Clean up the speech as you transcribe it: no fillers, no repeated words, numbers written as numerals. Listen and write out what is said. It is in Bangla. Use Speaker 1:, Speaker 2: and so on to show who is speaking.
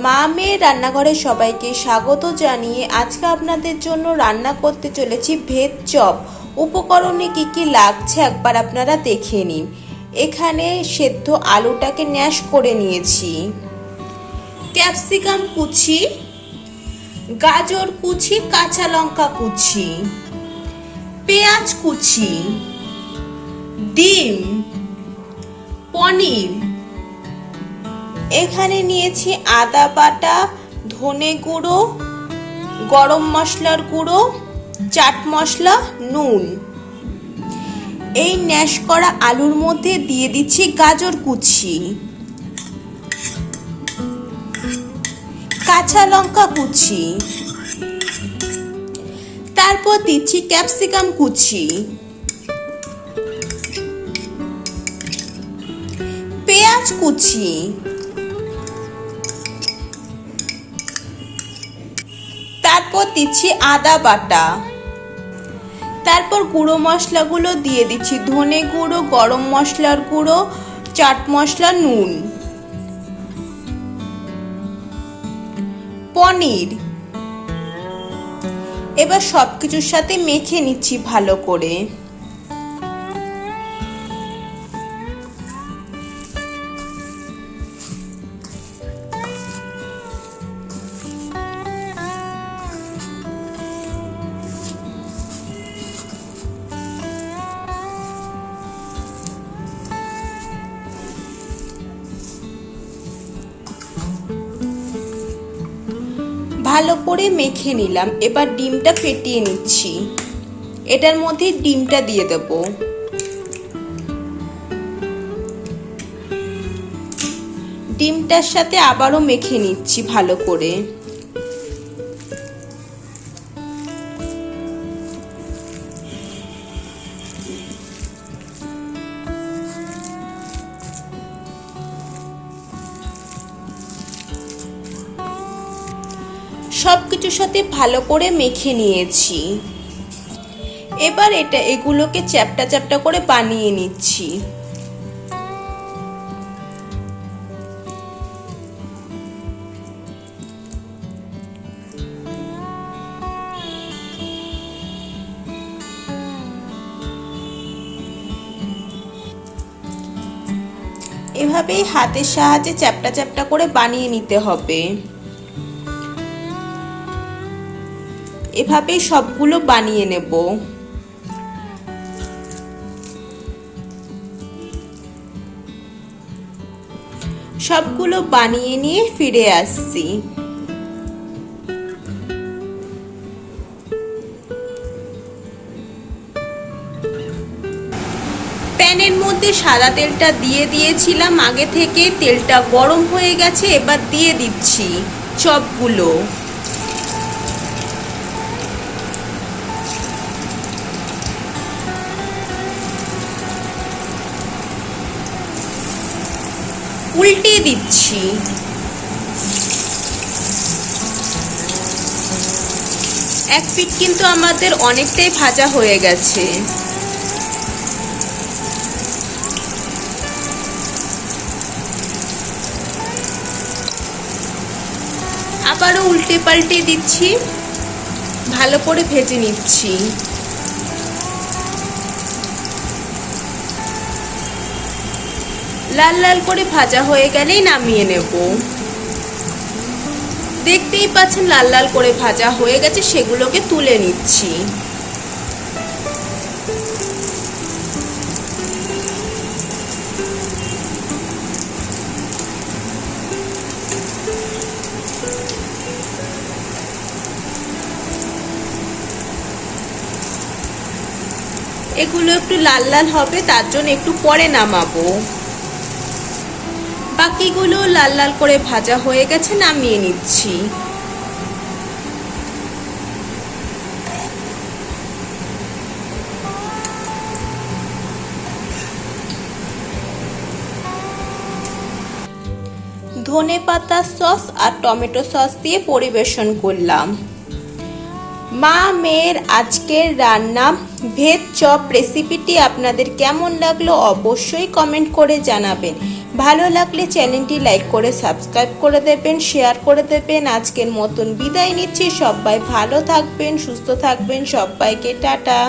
Speaker 1: মা মেয়ের রান্নাঘরে সবাইকে স্বাগত জানিয়ে আজকে আপনাদের জন্য রান্না করতে চলেছি ভেজ চপ। উপকরণে কি কি লাগছে একবার আপনারা দেখে নিন। এখানে সেদ্ধ আলুটাকে ম্যাশ করে নিয়েছি, ক্যাপসিকাম কুচি, গাজর কুচি, কাঁচা লঙ্কা কুচি, পেঁয়াজ কুচি, ডিম, পনির। এখানে নিয়েছি আদা বাটা, ধনে গুঁড়ো, গরম মশলার গুঁড়ো, চাট মশলা, নুন। এই ম্যাশ করা আলুর মধ্যে দিয়ে দিচ্ছি গাজর কুচি, কাঁচা লঙ্কা কুচি, তারপর দিচ্ছি ক্যাপসিকাম কুচি, পেঁয়াজ কুচি, তারপর দিচ্ছি আদা বাটা। তারপর গুঁড়ো মশলাগুলো দিয়ে দিচ্ছি ধনে গুঁড়ো, গরম মশলার গুঁড়ো, চাট মশলা, নুন, পনির। এবার সবকিছুর সাথে মেখে নিচ্ছি ভালো করে। ভালো করে মেখে নিলাম। এবার ডিমটা ফেটিয়ে নিচ্ছি, এটার মধ্যে ডিমটা দিয়ে দেব। ডিমটার সাথে আবারও মেখে নিচ্ছি ভালো করে। সবকিছুর সাথে ভালো করে মেখে নিয়েছি। এবার এগুলোকে চ্যাপটা চ্যাপটা করে বানিয়ে নিচ্ছি। এভাবেই হাতের সাহায্যে চ্যাপটা চ্যাপটা করে বানিয়ে নিতে হবে। এভাবেই সবগুলো বানিয়ে নেব। সবগুলো বানিয়ে নিয়ে ফিরে আসছি। প্যানের মধ্যে সাদা তেলটা দিয়ে দিয়েছিলাম আগে থেকে। তেলটা গরম হয়ে গেছে, এবার দিয়ে দিচ্ছি চপগুলো। উল্টে দিচ্ছি। এক পিঠ কিন্তু আমাদের অনেকটাই ভাজা হয়ে গেছে। আবারও উল্টে পাল্টে দিচ্ছি, ভালো করে ভেজে নিচ্ছি। লাল লাল করে ভাজা হয়ে গেলেই নামিয়ে নেব। দেখতেই পাচ্ছেন লাল লাল করে ভাজা হয়ে গেছে, সেগুলোকে তুলে নিচ্ছি। এগুলো একটু লাল লাল হবে, তার জন্য একটু পরে নামাবো। বাকিগুলো লাল লাল করে ভাজা হয়ে গেছে, নামিয়ে নিচ্ছি। ধনেপাতা সস আর টমেটো সস দিয়ে পরিবেশন করলাম। মা মেয়ের আজকের রান্না ভেজ চপ রেসিপিটি আপনাদের কেমন লাগলো অবশ্যই কমেন্ট করে জানাবেন। ভালো লাগলে চ্যানেলটি লাইক করে সাবস্ক্রাইব করে দেবেন, শেয়ার করে দেবেন। আজকের মতন বিদায় নিচ্ছি। সবাই ভালো থাকবেন, সুস্থ থাকবেন। সবাইকে টাটা।